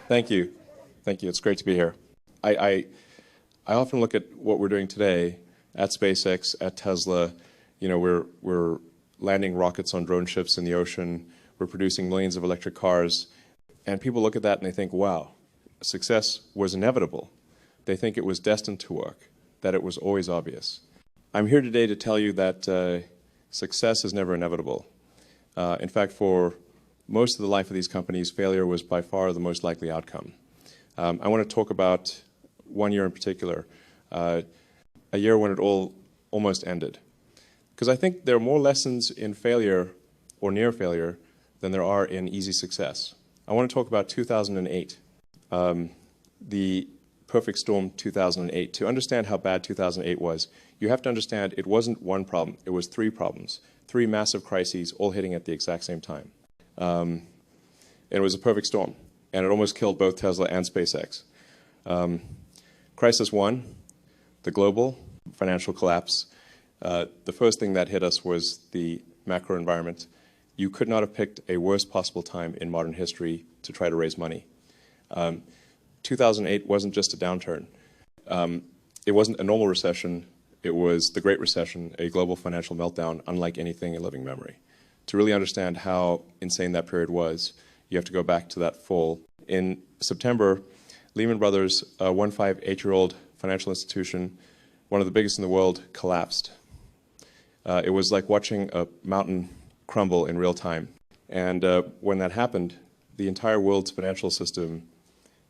Thank you. Thank you. It's great to be here. I, I often look at what we're doing today at SpaceX, at Tesla. You know, we're landing rockets on drone ships in the ocean. We're producing millions of electric cars. And people look at that and they think, wow, success was inevitable. They think it was destined to work, that it was always obvious. I'm here today to tell you that success is never inevitable. In fact, for most of the life of these companies, failure was by far the most likely outcome. I want to talk about one year in particular, a year when it all almost ended. Because I think there are more lessons in failure or near failure than there are in easy success. I want to talk about 2008, the perfect storm 2008. To understand how bad 2008 was, you have to understand it wasn't one problem, it was three problems, three massive crises all hitting at the exact same time. And it was a perfect storm, and it almost killed both Tesla and SpaceX. Crisis one, the global financial collapse. The first thing that hit us was the macro environment. You could not have picked a worse possible time in modern history to try to raise money. 2008 wasn't just a downturn. It wasn't a normal recession. It was the Great Recession, a global financial meltdown unlike anything in living memory. To really understand how insane that period was, you have to go back to that fall. In September, Lehman Brothers, a 158-year-old financial institution, one of the biggest in the world, collapsed. It was like watching a mountain crumble in real time. And when that happened, the entire world's financial system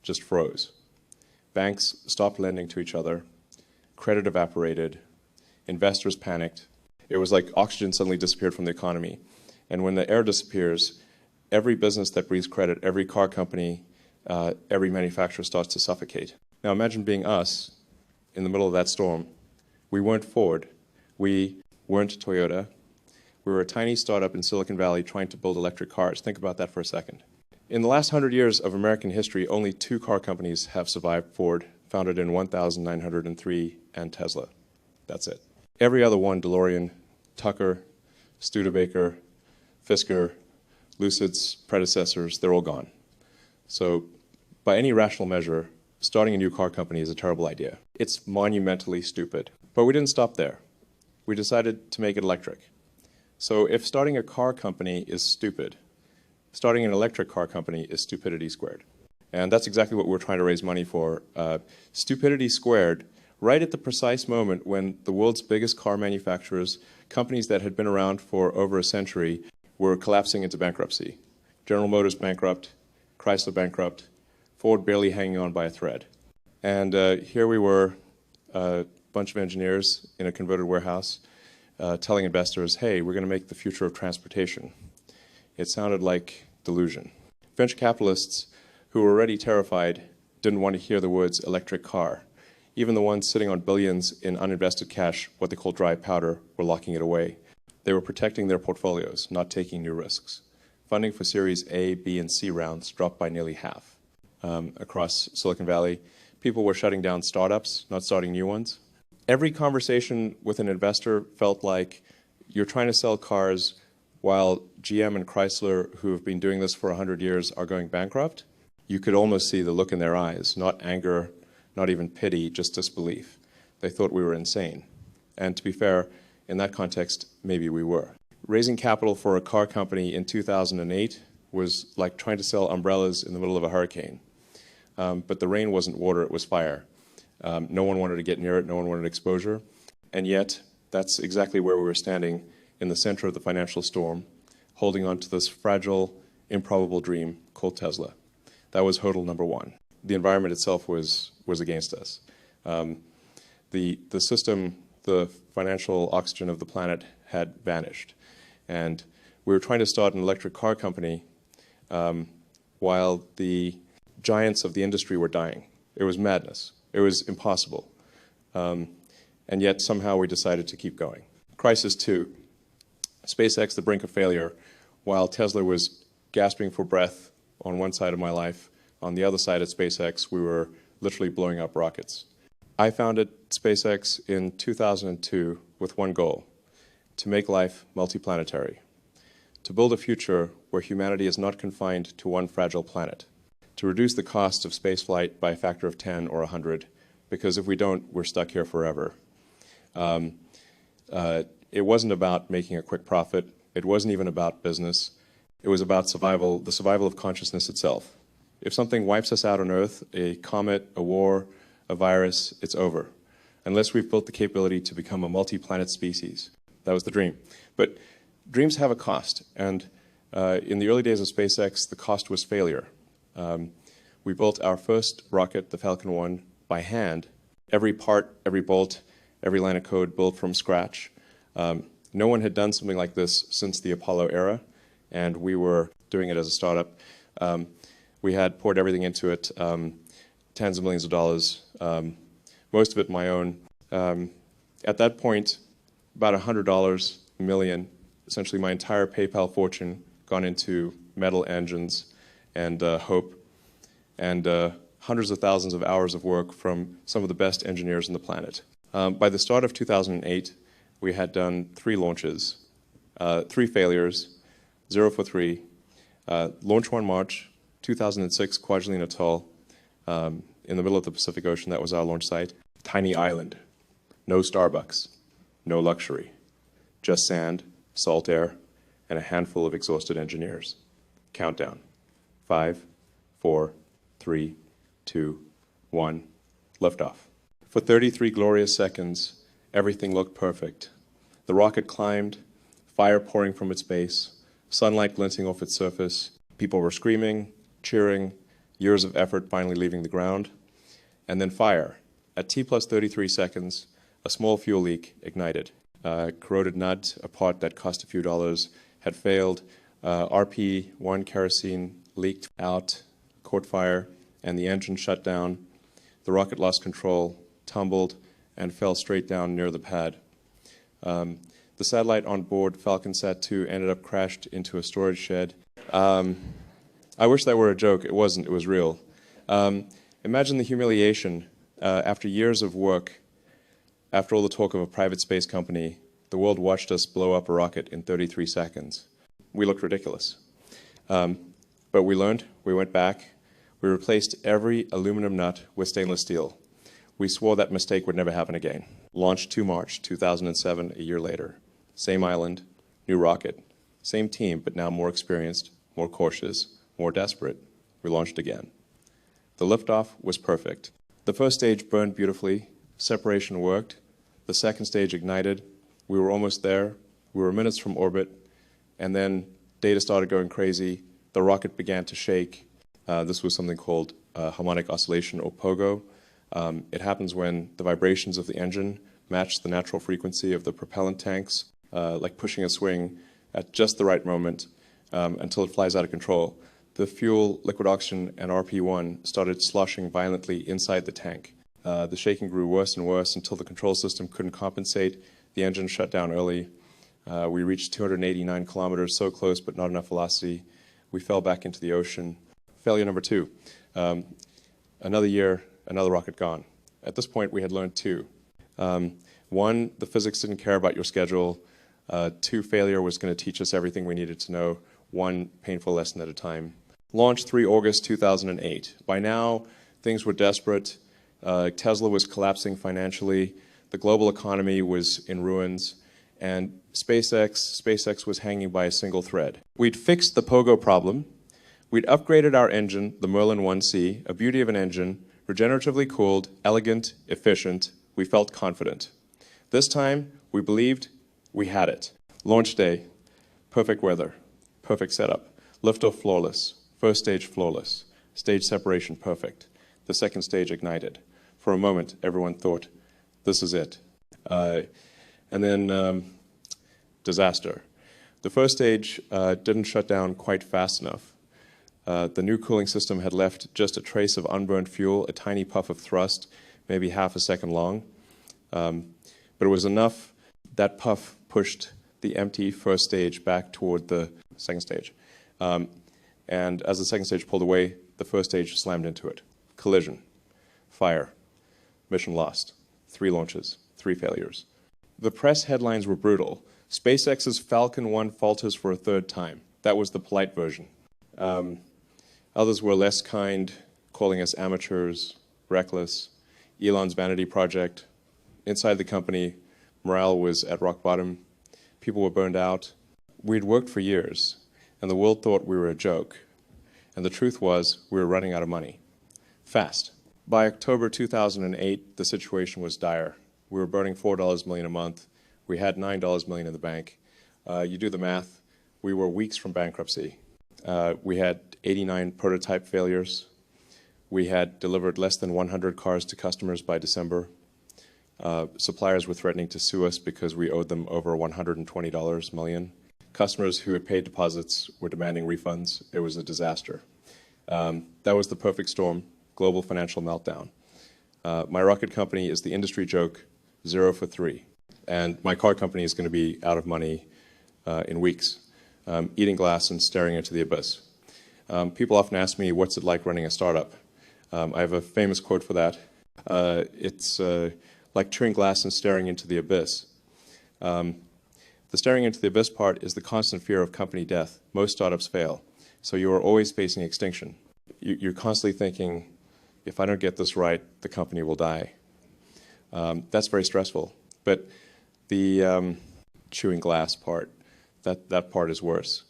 just froze. Banks stopped lending to each other, credit evaporated, investors panicked. It was like oxygen suddenly disappeared from the economy. And when the air disappears, every business that breathes credit, every car company, every manufacturer starts to suffocate. Now imagine being us in the middle of that storm. We weren't Ford. We weren't Toyota. We were a tiny startup in Silicon Valley trying to build electric cars. Think about that for a second. In the last 100 years of American history, only two car companies have survived: Ford, founded in 1903, and Tesla. That's it. Every other one, DeLorean, Tucker, Studebaker, Fisker, Lucid's predecessors, they're all gone. So by any rational measure, starting a new car company is a terrible idea. It's monumentally stupid. But we didn't stop there. We decided to make it electric. So if starting a car company is stupid, starting an electric car company is stupidity squared. And that's exactly what we're trying to raise money for. Stupidity squared, right at the precise moment when the world's biggest car manufacturers, companies that had been around for over a century, were collapsing into bankruptcy. General Motors bankrupt, Chrysler bankrupt, Ford barely hanging on by a thread. And here we were, a bunch of engineers in a converted warehouse, telling investors, hey, we're going to make the future of transportation. It sounded like delusion. Venture capitalists who were already terrified didn't want to hear the words electric car. Even the ones sitting on billions in uninvested cash, what they call dry powder, were locking it away. They were protecting their portfolios, not taking new risks. Funding for Series A, B, and C rounds dropped by nearly half across Silicon Valley. People were shutting down startups, not starting new ones. Every conversation with an investor felt like you're trying to sell cars while GM and Chrysler, who have been doing this for 100 years, are going bankrupt. You could almost see the look in their eyes, not anger, not even pity, just disbelief. They thought we were insane. And to be fair, in that context, maybe we were. Raising capital for a car company in 2008 was like trying to sell umbrellas in the middle of a hurricane. But the rain wasn't water, it was fire. No one wanted to get near it, no one wanted exposure. And yet, that's exactly where we were standing, in the center of the financial storm, holding on to this fragile, improbable dream called Tesla. That was hurdle number one. The environment itself was against us. The system, the financial oxygen of the planet had vanished. And we were trying to start an electric car company while the giants of the industry were dying. It was madness. It was impossible. And yet somehow we decided to keep going. Crisis two, SpaceX, the brink of failure, while Tesla was gasping for breath on one side of my life. On the other side at SpaceX, we were literally blowing up rockets. I founded SpaceX in 2002 with one goal: to make life multiplanetary, to build a future where humanity is not confined to one fragile planet. to reduce the cost of spaceflight by a factor of 10 or 100, because if we don't, we're stuck here forever. It wasn't about making a quick profit. It wasn't even about business. It was about survival, the survival of consciousness itself. If something wipes us out on Earth, a comet, a war, a virus, it's over, unless we've built the capability to become a multi-planet species. That was the dream. But dreams have a cost, and in the early days of SpaceX, the cost was failure. We built our first rocket, the Falcon 1, by hand. Every part, every bolt, every line of code built from scratch. No one had done something like this since the Apollo era, and we were doing it as a startup. We had poured everything into it, tens of millions of dollars, most of it my own. At that point, about $100 million, essentially my entire PayPal fortune, gone into metal engines and hope, and hundreds of thousands of hours of work from some of the best engineers on the planet. By the start of 2008, we had done 3 launches, 3 failures, 0 for 3. Launch 1 March, 2006, Kwajalein Atoll, in the middle of the Pacific Ocean. That was our launch site. Tiny island, no Starbucks, no luxury, just sand, salt air, and a handful of exhausted engineers. Countdown. 5, 4, 3, 2, 1, liftoff. For 33 glorious seconds, everything looked perfect. The rocket climbed, fire pouring from its base, sunlight glinting off its surface. People were screaming, cheering, years of effort finally leaving the ground. And then fire. At T plus 33 seconds, a small fuel leak ignited. Corroded nut, a part that cost a few dollars, had failed. RP1 kerosene leaked out, caught fire, and the engine shut down. The rocket lost control, tumbled, and fell straight down near the pad. The satellite on board, FalconSat 2, ended up crashed into a storage shed. I wish that were a joke. It wasn't. It was real. Imagine the humiliation after years of work, after all the talk of a private space company, the world watched us blow up a rocket in 33 seconds. We looked ridiculous. But we learned. We went back. We replaced every aluminum nut with stainless steel. We swore that mistake would never happen again. Launched 2 March 2007, a year later. Same island, new rocket, same team, but now more experienced, more cautious, more desperate. We launched again. The liftoff was perfect. The first stage burned beautifully. Separation worked. The second stage ignited. We were almost there. We were minutes from orbit. And then data started going crazy. The rocket began to shake. This was something called harmonic oscillation, or pogo. It happens when the vibrations of the engine match the natural frequency of the propellant tanks, like pushing a swing at just the right moment until it flies out of control. The fuel, liquid oxygen, and RP1 started sloshing violently inside the tank. The shaking grew worse and worse until the control system couldn't compensate. The engine shut down early. We reached 289 kilometers, so close but not enough velocity. We fell back into the ocean. Failure number 2. Another year, another rocket gone. At this point, we had learned 2. 1, the physics didn't care about your schedule. 2, failure was going to teach us everything we needed to know, 1 painful lesson at a time. Launched 3 August 2008. By now, things were desperate. Tesla was collapsing financially. The global economy was in ruins. And SpaceX was hanging by a single thread. We'd fixed the pogo problem. We'd upgraded our engine, the Merlin 1C, a beauty of an engine, regeneratively cooled, elegant, efficient. We felt confident. This time, we believed we had it. Launch day, perfect weather, perfect setup. Liftoff flawless, first stage flawless, stage separation perfect. The second stage ignited. For a moment, everyone thought, this is it. And then disaster. The first stage didn't shut down quite fast enough. The new cooling system had left just a trace of unburned fuel, a tiny puff of thrust, maybe half a second long. But it was enough. That puff pushed the empty first stage back toward the second stage. And as the second stage pulled away, the first stage slammed into it. Collision, fire, mission lost, 3 launches, 3 failures. The press headlines were brutal. SpaceX's Falcon 1 falters for a 3rd time. That was the polite version. Others were less kind, calling us amateurs, reckless. Elon's vanity project. Inside the company, morale was at rock bottom. People were burned out. We'd worked for years, and the world thought we were a joke. And the truth was, we were running out of money. Fast. By October 2008, the situation was dire. We were burning $4 million a month. We had $9 million in the bank. You do the math. We were weeks from bankruptcy. We had 89 prototype failures. We had delivered less than 100 cars to customers by December. Suppliers were threatening to sue us because we owed them over $120 million. Customers who had paid deposits were demanding refunds. It was a disaster. That was the perfect storm, global financial meltdown. My rocket company is the industry joke, 0 for 3. And my car company is going to be out of money in weeks, eating glass and staring into the abyss. People often ask me, what's it like running a startup? I have a famous quote for that. It's like chewing glass and staring into the abyss. The staring into the abyss part is the constant fear of company death. Most startups fail. So you are always facing extinction. You're constantly thinking, if I don't get this right, the company will die. That's very stressful. But the chewing glass part, that part is worse.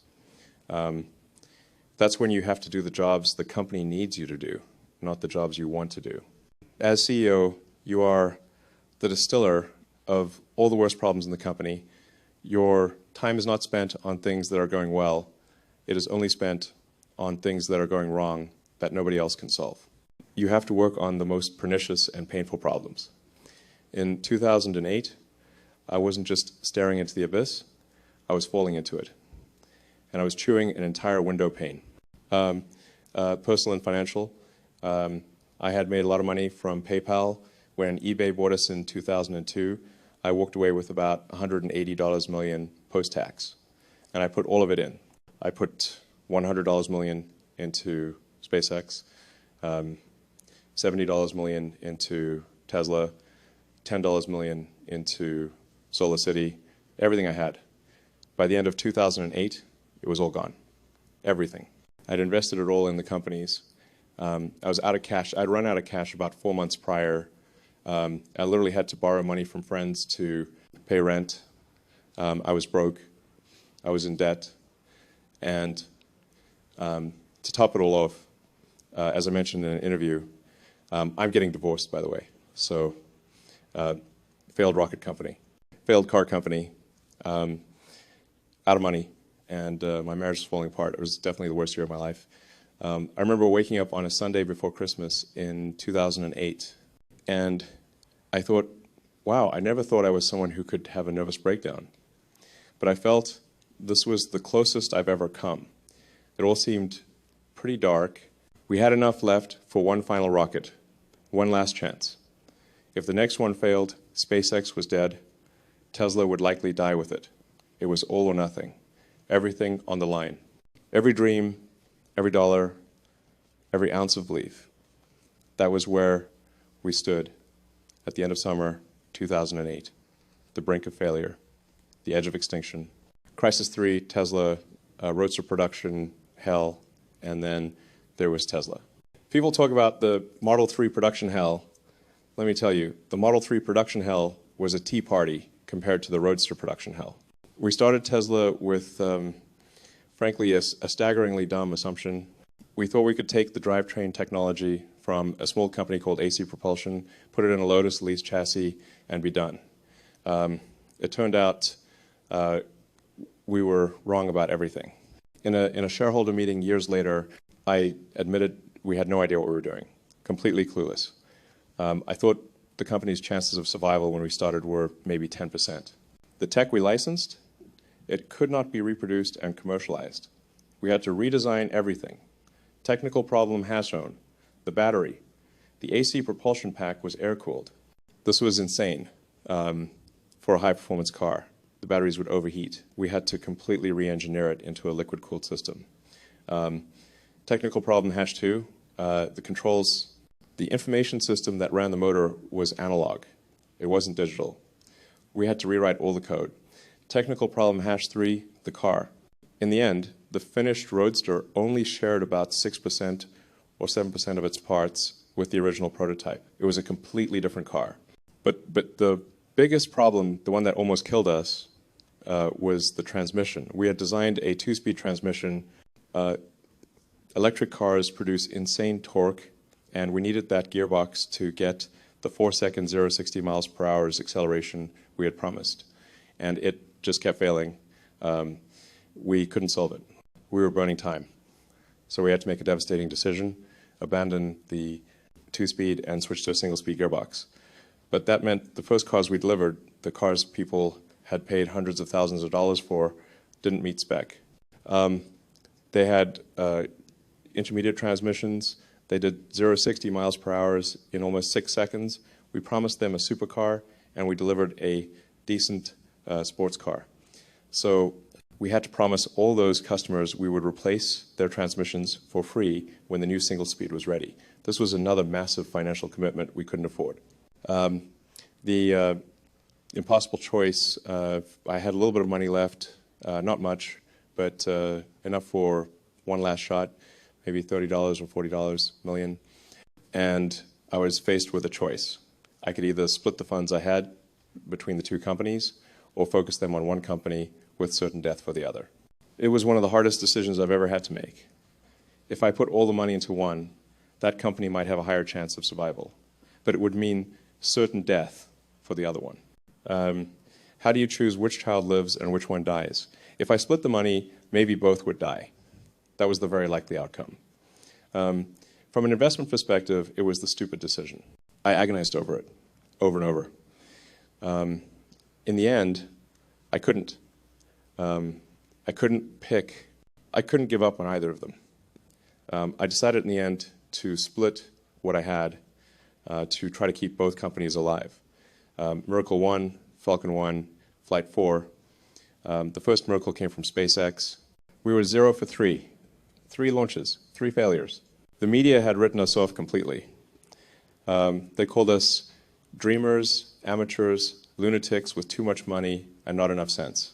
That's when you have to do the jobs the company needs you to do, not the jobs you want to do. As CEO, you are the distiller of all the worst problems in the company. Your time is not spent on things that are going well. It is only spent on things that are going wrong that nobody else can solve. You have to work on the most pernicious and painful problems. In 2008, I wasn't just staring into the abyss, I was falling into it. And I was chewing an entire window pane. Personal and financial. I had made a lot of money from PayPal. When eBay bought us in 2002, I walked away with about $180 million post-tax. And I put all of it in. I put $100 million into SpaceX, $70 million into Tesla, $10 million into Solar City, everything I had. By the end of 2008, it was all gone. Everything. I'd invested it all in the companies. I was out of cash. I'd run out of cash about 4 months prior. I literally had to borrow money from friends to pay rent. I was broke. I was in debt. And to top it all off, as I mentioned in an interview, I'm getting divorced, by the way. So, failed rocket company, failed car company, out of money, and my marriage was falling apart. It was definitely the worst year of my life. I remember waking up on a Sunday before Christmas in 2008, and I thought, wow, I never thought I was someone who could have a nervous breakdown. But I felt this was the closest I've ever come. It all seemed pretty dark. We had enough left for one final rocket, one last chance. If the next one failed, SpaceX was dead. Tesla would likely die with it. It was all or nothing. Everything on the line. Every dream, every dollar, every ounce of belief. That was where we stood at the end of summer 2008. The brink of failure, the edge of extinction. Crisis 3, Tesla, Roadster production, hell, and then there was Tesla. People talk about the Model 3 production hell. Let me tell you, the Model 3 production hell was a tea party compared to the Roadster production hell. We started Tesla with, frankly, a staggeringly dumb assumption. We thought we could take the drivetrain technology from a small company called AC Propulsion, put it in a Lotus lease chassis, and be done. It turned out we were wrong about everything. In a shareholder meeting years later, I admitted we had no idea what we were doing, completely clueless. I thought the company's chances of survival when we started were maybe 10%. The tech we licensed, it could not be reproduced and commercialized. We had to redesign everything. Technical problem has shown. The battery. The AC propulsion pack was air-cooled. This was insane for a high-performance car. The batteries would overheat. We had to completely re-engineer it into a liquid-cooled system. Technical problem hash 2, the controls, the information system that ran the motor was analog. It wasn't digital. We had to rewrite all the code. Technical problem hash 3, the car. In the end, the finished Roadster only shared about 6% or 7% of its parts with the original prototype. It was a completely different car. But the biggest problem, the one that almost killed us, was the transmission. We had designed a 2-speed transmission. Electric cars produce insane torque, and we needed that gearbox to get the 4-second 0-60 miles per hour acceleration we had promised. And it just kept failing. We couldn't solve it. We were burning time. So we had to make a devastating decision, abandon the 2-speed and switch to a single-speed gearbox. But that meant the first cars we delivered, the cars people had paid hundreds of thousands of dollars for, didn't meet spec. They had intermediate transmissions. They did 0-60 miles per hour in almost 6 seconds. We promised them a supercar, and we delivered a decent sports car. So we had to promise all those customers we would replace their transmissions for free when the new single speed was ready. This was another massive financial commitment we couldn't afford. The impossible choice, I had a little bit of money left, not much, but enough for one last shot, maybe $30 or $40 million. And I was faced with a choice. I could either split the funds I had between the two companies or focus them on one company with certain death for the other. It was one of the hardest decisions I've ever had to make. If I put all the money into one, that company might have a higher chance of survival, but it would mean certain death for the other one. How do you choose which child lives and which one dies? If I split the money, maybe both would die. That was the very likely outcome. From an investment perspective, it was the stupid decision. I agonized over it, over and over. In the end, I couldn't. I couldn't pick. I couldn't give up on either of them. I decided in the end to split what I had to try to keep both companies alive. Miracle 1, Falcon 1, Flight 4. The first miracle came from SpaceX. We were 0 for 3. 3 launches, 3 failures. The media had written us off completely. They called us dreamers, amateurs, lunatics with too much money and not enough sense.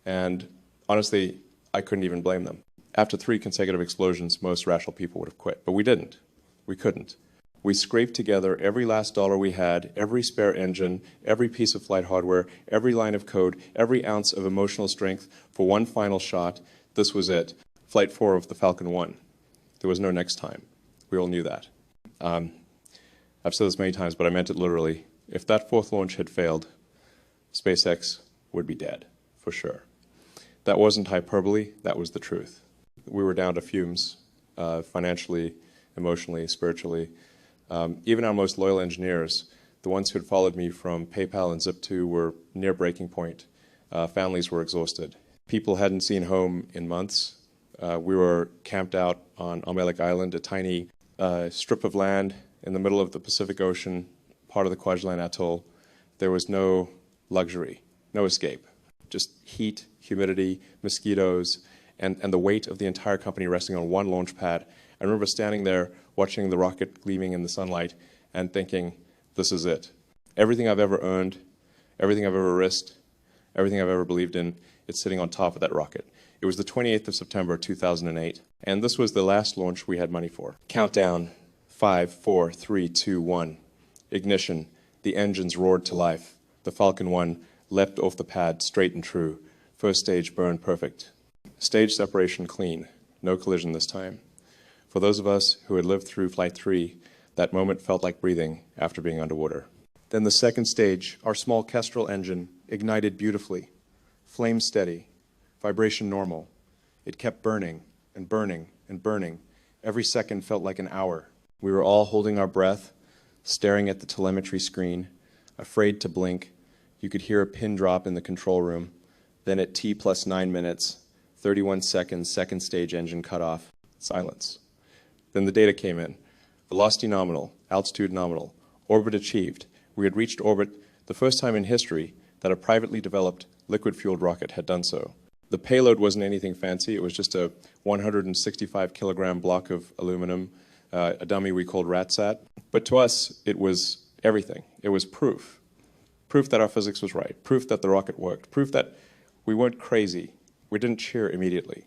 And honestly, I couldn't even blame them. After 3 consecutive explosions, most rational people would have quit, but we didn't. We couldn't. We scraped together every last dollar we had, every spare engine, every piece of flight hardware, every line of code, every ounce of emotional strength for one final shot. This was it. Flight 4 of the Falcon 1. There was no next time. We all knew that. I've said this many times, but I meant it literally. If that 4th launch had failed, SpaceX would be dead, for sure. That wasn't hyperbole, that was the truth. We were down to fumes, financially, emotionally, spiritually. Even our most loyal engineers, the ones who had followed me from PayPal and Zip2, were near breaking point. Families were exhausted. People hadn't seen home in months. We were camped out on Amelik Island, a tiny strip of land in the middle of the Pacific Ocean, part of the Kwajalein Atoll. There was no luxury, no escape. Just heat, humidity, mosquitoes, and the weight of the entire company resting on one launch pad. I remember standing there watching the rocket gleaming in the sunlight and thinking, this is it. Everything I've ever earned, everything I've ever risked, everything I've ever believed in, it's sitting on top of that rocket. It was the 28th of September, 2008, and this was the last launch we had money for. Countdown, 5, 4, 3, 2, 1. Ignition, the engines roared to life. The Falcon 1 leapt off the pad straight and true. First stage burned perfect. Stage separation clean, no collision this time. For those of us who had lived through Flight 3, that moment felt like breathing after being underwater. Then the second stage, our small Kestrel engine, ignited beautifully. Flame steady, vibration normal. It kept burning and burning and burning. Every second felt like an hour. We were all holding our breath, staring at the telemetry screen, afraid to blink. You could hear a pin drop in the control room. Then at T plus 9 minutes, 31 seconds, second stage engine cut off. Silence. Then the data came in. Velocity nominal, altitude nominal, orbit achieved. We had reached orbit the first time in history that a privately developed liquid-fueled rocket had done so. The payload wasn't anything fancy. It was just a 165-kilogram block of aluminum, a dummy we called RatSat. But to us, it was everything. It was proof. Proof that our physics was right. Proof that the rocket worked. Proof that we weren't crazy. we didn't cheer immediately.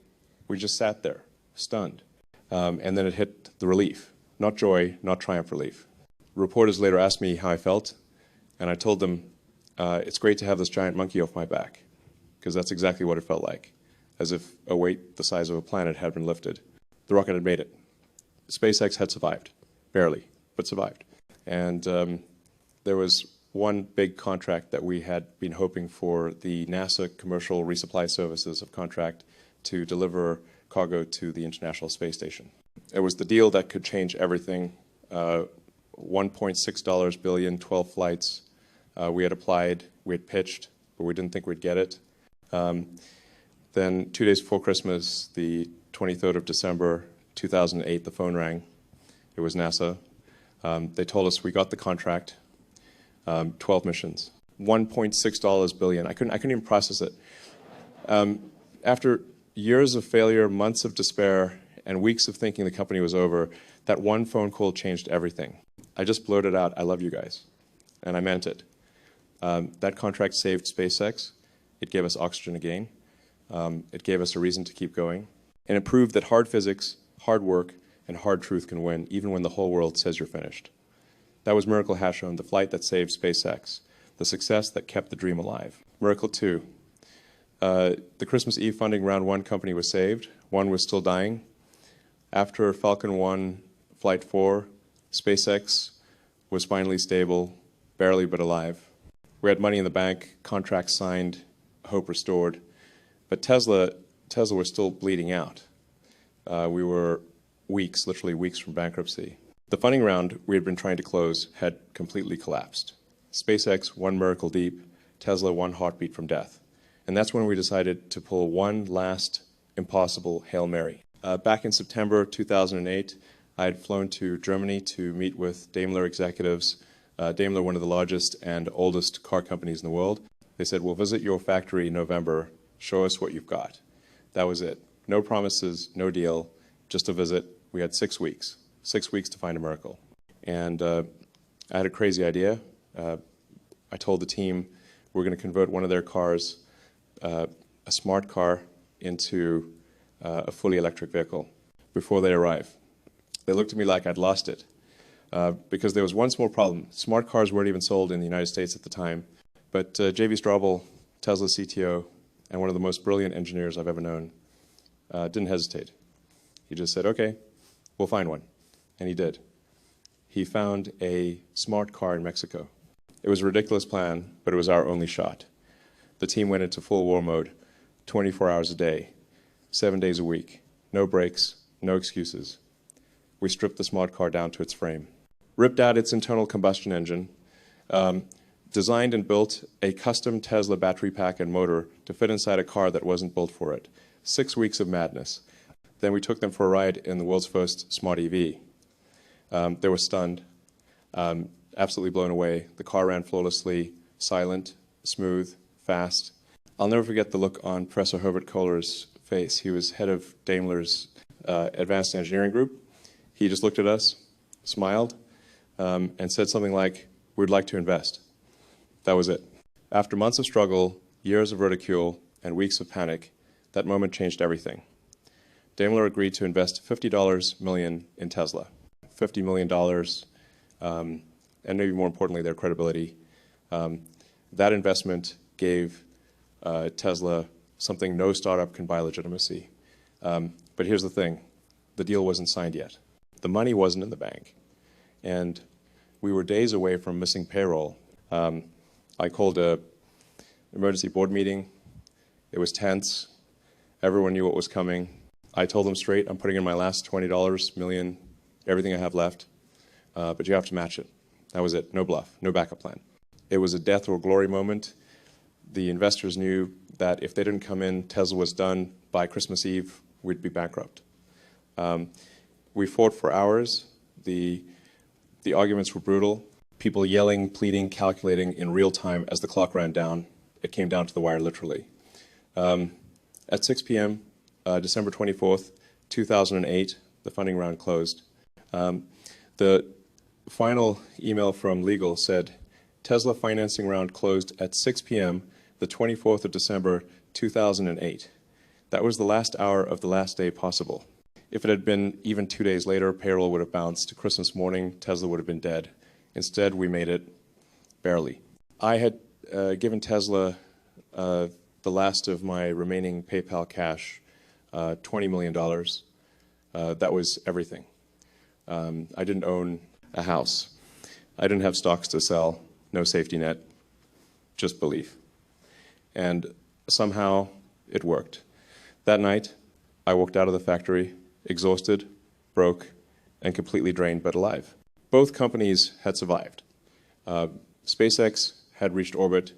We just sat there, stunned. And then it hit the relief. Not joy, not triumph relief. Reporters later asked me how I felt, and I told them, it's great to have this giant monkey off my back, because that's exactly what it felt like, as if a weight the size of a planet had been lifted. The rocket had made it. SpaceX had survived, barely, but survived. And there was one big contract that we had been hoping for, the NASA Commercial Resupply Services of contract to deliver cargo to the International Space Station. It was the deal that could change everything. $1.6 billion, 12 flights. We had applied, we had pitched, but we didn't think we'd get it. Then 2 days before Christmas, the 23rd of December, 2008, the phone rang. It was NASA. They told us we got the contract, 12 missions, $1.6 billion. I couldn't even process it. After years of failure, months of despair, and weeks of thinking the company was over, that one phone call changed everything. I just blurted out, I love you guys, and I meant it. That contract saved SpaceX. It gave us oxygen again. It gave us a reason to keep going. And it proved that hard physics, hard work, and hard truth can win, even when the whole world says you're finished. That was Miracle Hashon, the flight that saved SpaceX, the success that kept the dream alive. Miracle 2. The Christmas Eve funding round 1 company was saved. 1 was still dying. After Falcon 1, Flight 4, SpaceX was finally stable, barely but alive. We had money in the bank, contracts signed, hope restored. But Tesla was still bleeding out. We were weeks, literally weeks from bankruptcy. The funding round we had been trying to close had completely collapsed. SpaceX 1 miracle deep, Tesla 1 heartbeat from death. And that's when we decided to pull one last impossible Hail Mary. Back in September 2008, I had flown to Germany to meet with Daimler executives. Daimler, one of the largest and oldest car companies in the world. They said, we'll visit your factory in November, show us what you've got. That was it. No promises, no deal, just a visit. We had 6 weeks. 6 weeks to find a miracle. And I had a crazy idea. I told the team we're going to convert one of their cars, a smart car, into a fully electric vehicle before they arrive. They looked at me like I'd lost it because there was one small problem. Smart cars weren't even sold in the United States at the time. But J.V. Straubel, Tesla's CTO, and one of the most brilliant engineers I've ever known, didn't hesitate. He just said, okay, we'll find one. And he did. He found a smart car in Mexico. It was a ridiculous plan, but it was our only shot. The team went into full war mode, 24 hours a day, 7 days a week, no breaks, no excuses. We stripped the smart car down to its frame, ripped out its internal combustion engine, designed and built a custom Tesla battery pack and motor to fit inside a car that wasn't built for it. 6 weeks of madness. Then we took them for a ride in the world's first smart EV. They were stunned, absolutely blown away. The car ran flawlessly, silent, smooth, fast. I'll never forget the look on Professor Herbert Kohler's face. He was head of Daimler's advanced engineering group. He just looked at us, smiled, and said something like, we'd like to invest. That was it. After months of struggle, years of ridicule, and weeks of panic, that moment changed everything. Daimler agreed to invest $50 million in Tesla. $50 million, and maybe more importantly, their credibility. That investment gave Tesla something no startup can buy: legitimacy. But here's the thing. The deal wasn't signed yet. The money wasn't in the bank. And we were days away from missing payroll. I called an emergency board meeting. It was tense. Everyone knew what was coming. I told them straight, I'm putting in my last $20 million, everything I have left, but you have to match it. That was it. No bluff, no backup plan. It was a death or glory moment. The investors knew that if they didn't come in, Tesla was done. By Christmas Eve, we'd be bankrupt. We fought for hours. The arguments were brutal. People yelling, pleading, calculating in real time as the clock ran down. It came down to the wire, literally. At 6 p.m., December 24th, 2008, the funding round closed. The final email from legal said, Tesla financing round closed at 6 p.m., the 24th of December, 2008. That was the last hour of the last day possible. If it had been even 2 days later, payroll would have bounced. Christmas morning, Tesla would have been dead. Instead, we made it barely. I had given Tesla the last of my remaining PayPal cash, $20 million. That was everything. I didn't own a house. I didn't have stocks to sell, no safety net, just belief. And somehow it worked. That night, I walked out of the factory, exhausted, broke, and completely drained but alive. Both companies had survived. SpaceX had reached orbit.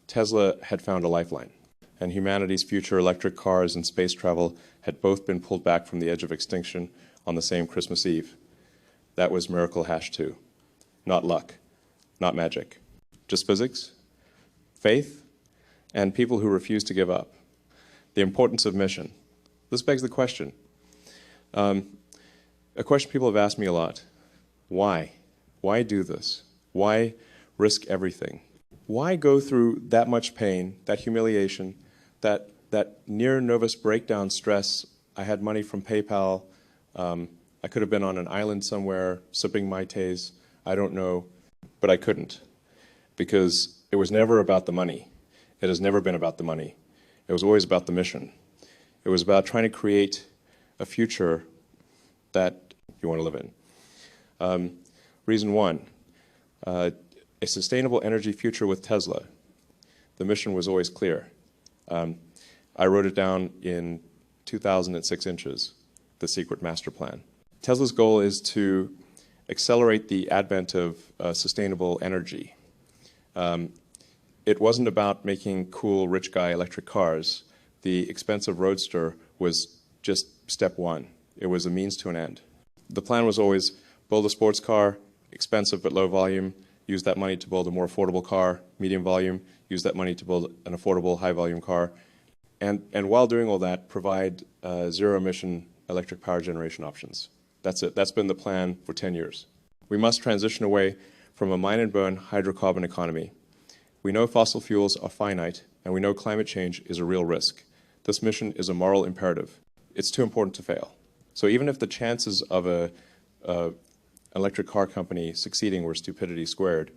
Tesla had found a lifeline. And humanity's future electric cars and space travel had both been pulled back from the edge of extinction on the same Christmas Eve. That was miracle #2. Not luck, not magic. Just physics, faith, and people who refuse to give up. The importance of mission. This begs the question. A question people have asked me a lot. Why? Why do this? Why risk everything? Why go through that much pain, that humiliation, that near nervous breakdown stress? I had money from PayPal. I could have been on an island somewhere sipping Mai Tais. I don't know, but I couldn't, because it was never about the money. It has never been about the money. It was always about the mission. It was about trying to create a future that you want to live in. Reason 1, a sustainable energy future with Tesla. The mission was always clear. I wrote it down in 2006 inches, the secret master plan. Tesla's goal is to accelerate the advent of sustainable energy. It wasn't about making cool rich guy electric cars. The expensive roadster was just step 1. It was a means to an end. The plan was always build a sports car, expensive but low volume, use that money to build a more affordable car, medium volume, use that money to build an affordable high volume car, and while doing all that, provide zero emission electric power generation options. That's it. That's been the plan for 10 years. We must transition away from a mine and burn hydrocarbon economy. We know fossil fuels are finite, and we know climate change is a real risk. This mission is a moral imperative. It's too important to fail. So even if the chances of an electric car company succeeding were stupidity squared,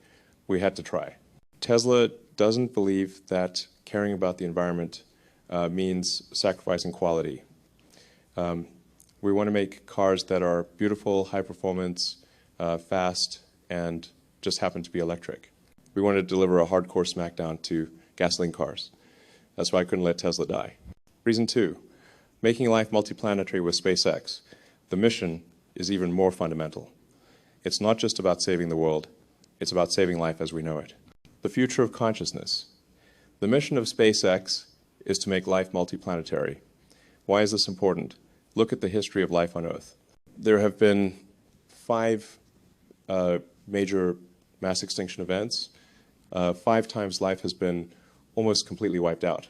we had to try. Tesla doesn't believe that caring about the environment means sacrificing quality. We want to make cars that are beautiful, high performance, fast, and just happen to be electric. We want to deliver a hardcore smackdown to gasoline cars. That's why I couldn't let Tesla die. Reason 2, making life multiplanetary with SpaceX. The mission is even more fundamental. It's not just about saving the world, it's about saving life as we know it. The future of consciousness. The mission of SpaceX is to make life multiplanetary. Why is this important? Look at the history of life on Earth. There have been 5 major mass extinction events. 5 times life has been almost completely wiped out.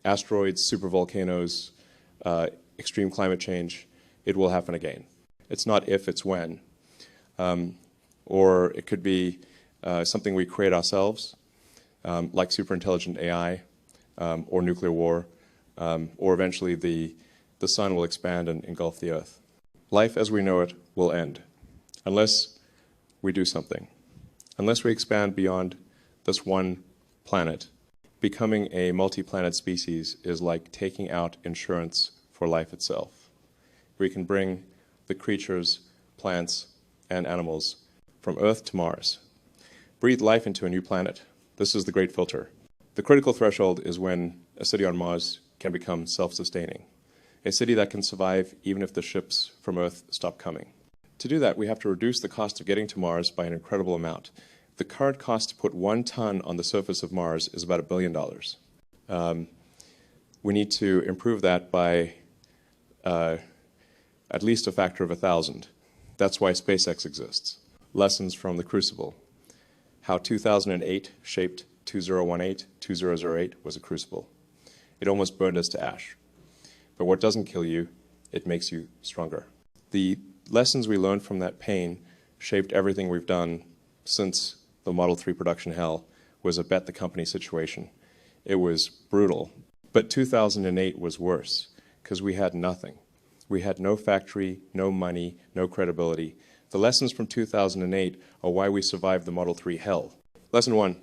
Asteroids, supervolcanoes, extreme climate change. It will happen again. It's not if, it's when. Or it could be something we create ourselves, like superintelligent AI, or nuclear war, or eventually the sun will expand and engulf the Earth. Life as we know it will end, unless we do something. Unless we expand beyond this one planet. Becoming a multi-planet species is like taking out insurance for life itself. We can bring the creatures, plants, and animals from Earth to Mars. Breathe life into a new planet. This is the great filter. The critical threshold is when a city on Mars can become self-sustaining. A city that can survive even if the ships from Earth stop coming. To do that, we have to reduce the cost of getting to Mars by an incredible amount. The current cost to put 1 ton on the surface of Mars is about $1 billion. We need to improve that by at least a factor of 1,000. That's why SpaceX exists. Lessons from the crucible. How 2008 shaped 2018, 2008 was a crucible. It almost burned us to ash. But what doesn't kill you, it makes you stronger. The lessons we learned from that pain shaped everything we've done since the Model 3 production hell was a bet the company situation. It was brutal, But 2008 was worse because we had nothing. We had no factory, no money, no credibility. The lessons from 2008 are why we survived the Model 3 hell. Lesson 1,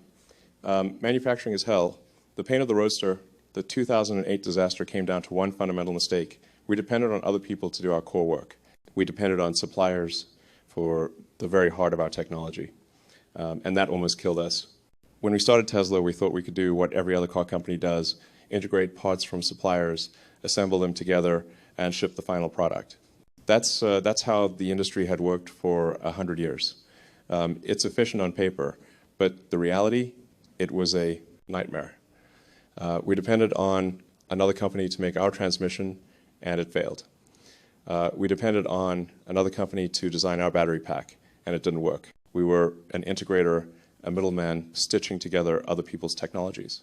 manufacturing is hell. The pain of the Roadster, the 2008 disaster came down to one fundamental mistake. We depended on other people to do our core work. We depended on suppliers for the very heart of our technology. And that almost killed us. When we started Tesla, we thought we could do what every other car company does, integrate parts from suppliers, assemble them together, and ship the final product. That's how the industry had worked for 100 years. It's efficient on paper, but the reality, it was a nightmare. We depended on another company to make our transmission, and it failed. We depended on another company to design our battery pack, and it didn't work. We were an integrator, a middleman, stitching together other people's technologies,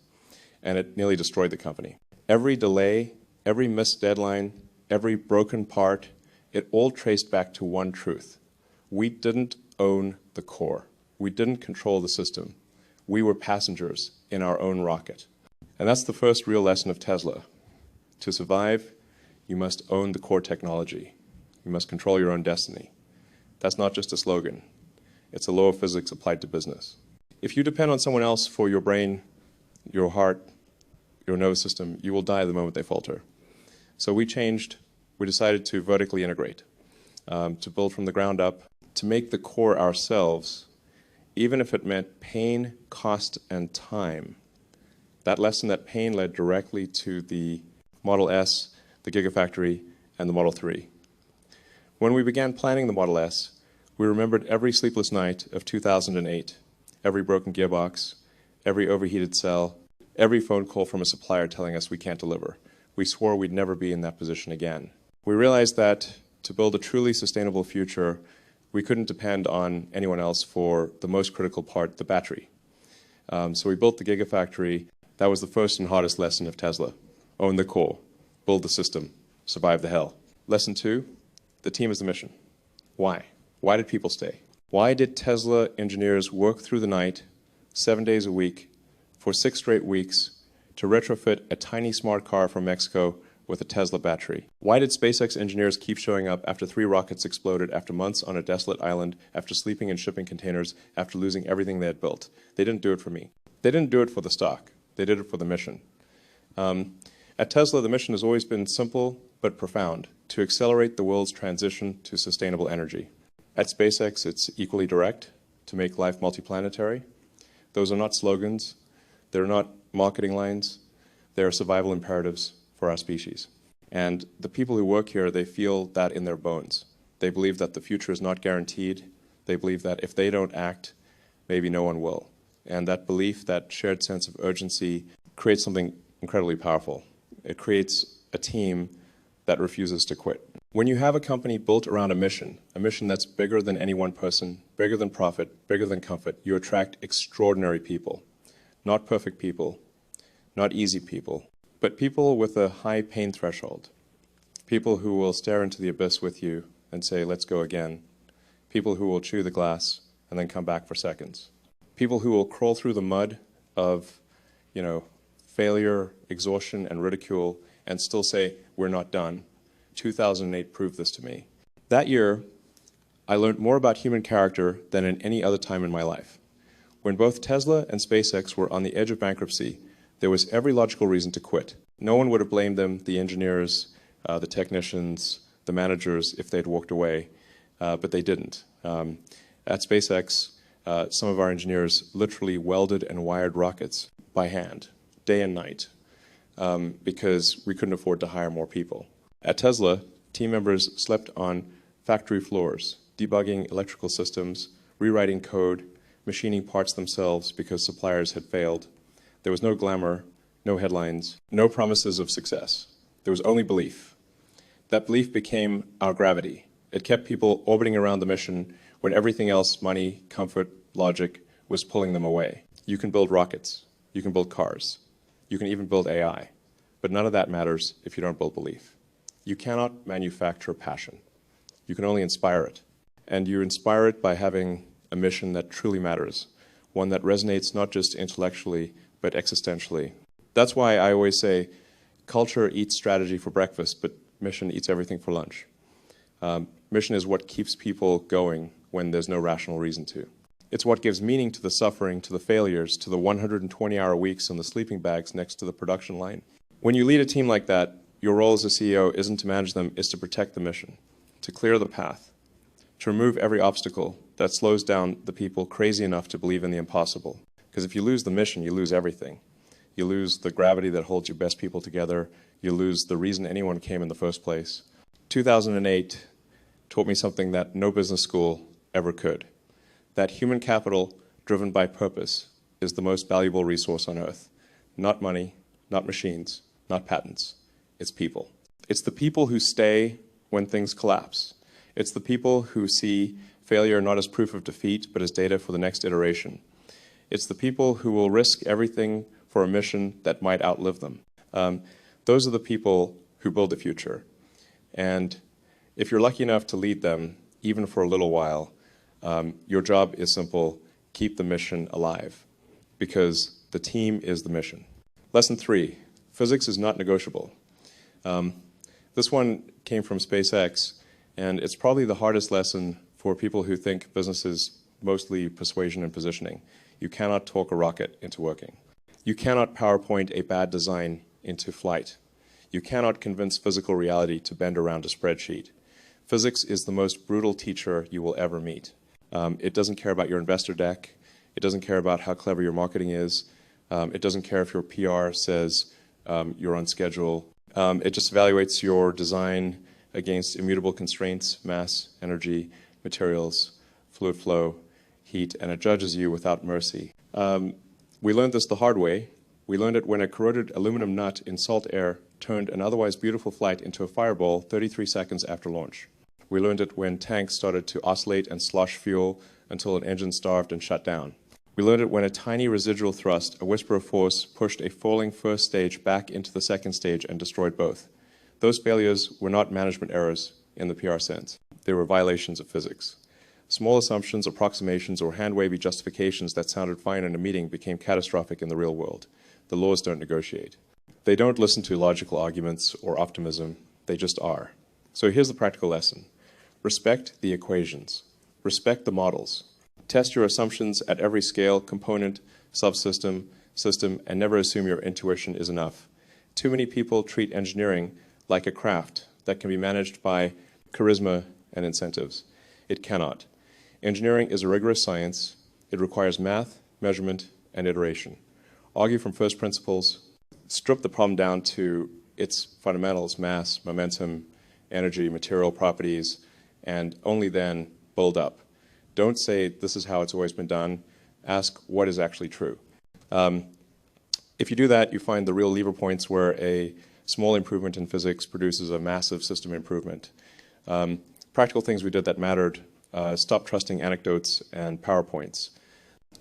and it nearly destroyed the company. Every delay, every missed deadline, every broken part, it all traced back to one truth. We didn't own the core. We didn't control the system. We were passengers in our own rocket. And that's the first real lesson of Tesla. To survive, you must own the core technology. You must control your own destiny. That's not just a slogan. It's a law of physics applied to business. If you depend on someone else for your brain, your heart, your nervous system, you will die the moment they falter. So we decided to vertically integrate, to build from the ground up, to make the core ourselves, even if it meant pain, cost, and time. That lesson, that pain, led directly to the Model S, the Gigafactory, and the Model 3. When we began planning the Model S, we remembered every sleepless night of 2008, every broken gearbox, every overheated cell, every phone call from a supplier telling us we can't deliver. We swore we'd never be in that position again. We realized that to build a truly sustainable future, we couldn't depend on anyone else for the most critical part, the battery. So we built the Gigafactory. That was the first and hardest lesson of Tesla. Own the core, build the system, survive the hell. Lesson 2, the team is the mission. Why? Why did people stay? Why did Tesla engineers work through the night, 7 days a week, for 6 straight weeks, to retrofit a tiny smart car from Mexico with a Tesla battery? Why did SpaceX engineers keep showing up after 3 rockets exploded, after months on a desolate island, after sleeping in shipping containers, after losing everything they had built? They didn't do it for me. They didn't do it for the stock. They did it for the mission. At Tesla, the mission has always been simple but profound, to accelerate the world's transition to sustainable energy. At SpaceX, it's equally direct, to make life multiplanetary. Those are not slogans. They're not marketing lines. They're survival imperatives for our species. And the people who work here, they feel that in their bones. They believe that the future is not guaranteed. They believe that if they don't act, maybe no one will. And that belief, that shared sense of urgency, creates something incredibly powerful. It creates a team that refuses to quit. When you have a company built around a mission that's bigger than any one person, bigger than profit, bigger than comfort, you attract extraordinary people. Not perfect people, not easy people, but people with a high pain threshold. People who will stare into the abyss with you and say, let's go again. People who will chew the glass and then come back for seconds. People who will crawl through the mud of, failure, exhaustion, and ridicule and still say, we're not done. 2008 proved this to me. That year, I learned more about human character than in any other time in my life. When both Tesla and SpaceX were on the edge of bankruptcy, there was every logical reason to quit. No one would have blamed them, the engineers, the technicians, the managers, if they'd walked away, but they didn't. At SpaceX, some of our engineers literally welded and wired rockets by hand, day and night, because we couldn't afford to hire more people. At Tesla, team members slept on factory floors, debugging electrical systems, rewriting code, machining parts themselves because suppliers had failed. There was no glamour, no headlines, no promises of success. There was only belief. That belief became our gravity. It kept people orbiting around the mission when everything else, money, comfort, logic, was pulling them away. You can build rockets. You can build cars. You can even build AI. But none of that matters if you don't build belief. You cannot manufacture passion. You can only inspire it. And you inspire it by having a mission that truly matters, one that resonates not just intellectually, but existentially. That's why I always say, Culture eats strategy for breakfast, but mission eats everything for lunch. Mission is what keeps people going when there's no rational reason to. It's what gives meaning to the suffering, to the failures, to the 120-hour weeks on the sleeping bags next to the production line. When you lead a team like that, your role as a CEO isn't to manage them, it's to protect the mission, to clear the path, to remove every obstacle that slows down the people crazy enough to believe in the impossible. Because if you lose the mission, you lose everything. You lose the gravity that holds your best people together. You lose the reason anyone came in the first place. 2008 taught me something that no business school ever could. That human capital driven by purpose is the most valuable resource on earth. Not money, not machines, not patents. It's people. It's the people who stay when things collapse. It's the people who see failure not as proof of defeat, but as data for the next iteration. It's the people who will risk everything for a mission that might outlive them. Those are the people who build the future. And if you're lucky enough to lead them, even for a little while, your job is simple: keep the mission alive, because the team is the mission. Lesson 3, physics is not negotiable. This one came from SpaceX, and it's probably the hardest lesson for people who think business is mostly persuasion and positioning. You cannot talk a rocket into working. You cannot PowerPoint a bad design into flight. You cannot convince physical reality to bend around a spreadsheet. Physics is the most brutal teacher you will ever meet. It doesn't care about your investor deck. It doesn't care about how clever your marketing is. It doesn't care if your PR says you're on schedule. It just evaluates your design against immutable constraints: mass, energy, materials, fluid flow, heat, and it judges you without mercy. We learned this the hard way. We learned it when a corroded aluminum nut in salt air turned an otherwise beautiful flight into a fireball 33 seconds after launch. We learned it when tanks started to oscillate and slosh fuel until an engine starved and shut down. We learned it when a tiny residual thrust, a whisper of force, pushed a falling first stage back into the second stage and destroyed both. Those failures were not management errors in the PR sense. They were violations of physics. Small assumptions, approximations, or hand-wavy justifications that sounded fine in a meeting became catastrophic in the real world. The laws don't negotiate. They don't listen to logical arguments or optimism. They just are. So here's the practical lesson. Respect the equations. Respect the models. Test your assumptions at every scale, component, subsystem, system, and never assume your intuition is enough. Too many people treat engineering like a craft that can be managed by charisma and incentives. It cannot. Engineering is a rigorous science. It requires math, measurement, and iteration. Argue from first principles. Strip the problem down to its fundamentals: mass, momentum, energy, material properties, and only then build up. Don't say this is how it's always been done. Ask what is actually true. If you do that, you find the real lever points where a small improvement in physics produces a massive system improvement. Practical things we did that mattered: stop trusting anecdotes and PowerPoints.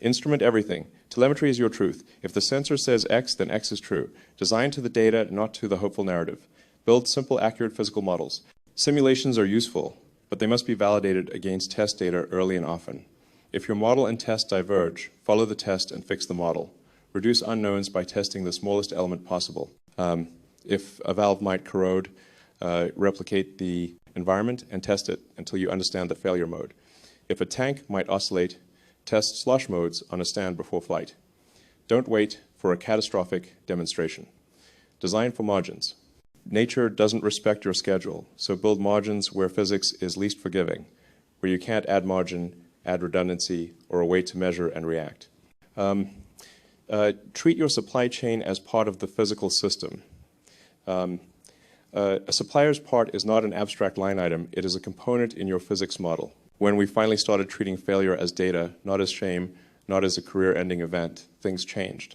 Instrument everything. Telemetry is your truth. If the sensor says X, then X is true. Design to the data, not to the hopeful narrative. Build simple, accurate physical models. Simulations are useful, but they must be validated against test data early and often. If your model and test diverge, follow the test and fix the model. Reduce unknowns by testing the smallest element possible. If a valve might corrode, replicate the environment and test it until you understand the failure mode. If a tank might oscillate, test slosh modes on a stand before flight. Don't wait for a catastrophic demonstration. Design for margins. Nature doesn't respect your schedule, so build margins where physics is least forgiving, where you can't add margin, add redundancy, or a way to measure and react. Treat your supply chain as part of the physical system. A supplier's part is not an abstract line item, it is a component in your physics model. When we finally started treating failure as data, not as shame, not as a career-ending event, things changed.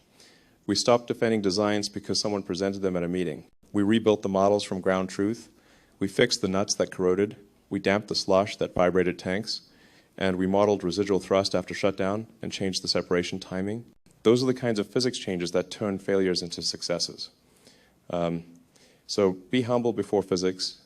We stopped defending designs because someone presented them at a meeting. We rebuilt the models from ground truth. We fixed the nuts that corroded. We damped the slosh that vibrated tanks. And we modeled residual thrust after shutdown and changed the separation timing. Those are the kinds of physics changes that turn failures into successes. So be humble before physics,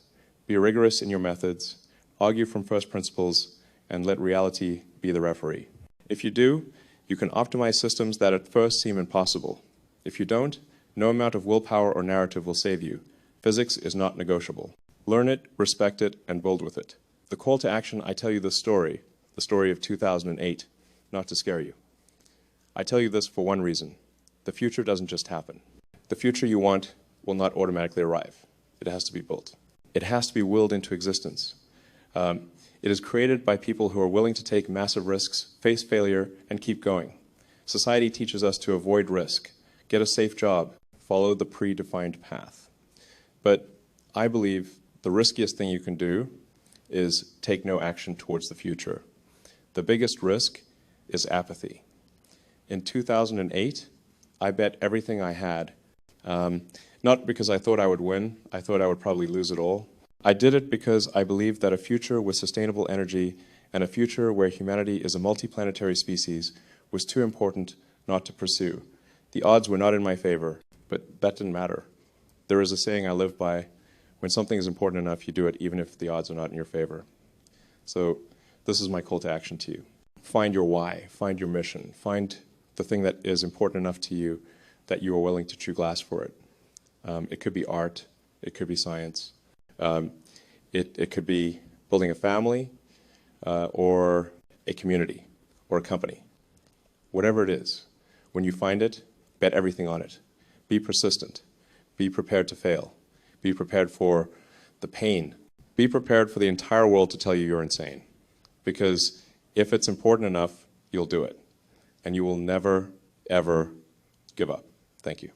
be rigorous in your methods, argue from first principles, and let reality be the referee. If you do, you can optimize systems that at first seem impossible. If you don't, No amount of willpower or narrative will save you. Physics is not negotiable. Learn it, respect it, and build with it. The call to action, I tell you this story, the story of 2008, not to scare you. I tell you this for one reason. The future doesn't just happen. The future you want will not automatically arrive. It has to be built. It has to be willed into existence. It is created by people who are willing to take massive risks, face failure, and keep going. Society teaches us to avoid risk, get a safe job, follow the predefined path. But I believe the riskiest thing you can do is take no action towards the future. The biggest risk is apathy. In 2008, I bet everything I had, not because I thought I would win, I thought I would probably lose it all. I did it because I believed that a future with sustainable energy and a future where humanity is a multiplanetary species was too important not to pursue. The odds were not in my favor, but that didn't matter. There is a saying I live by: when something is important enough, you do it even if the odds are not in your favor. So this is my call to action to you. Find your why, find your mission, find the thing that is important enough to you that you are willing to chew glass for it. It could be art, it could be science, it could be building a family or a community or a company. Whatever it is, when you find it, bet everything on it. Be persistent. Be prepared to fail. Be prepared for the pain. Be prepared for the entire world to tell you you're insane. Because if it's important enough, you'll do it. And you will never, ever give up. Thank you.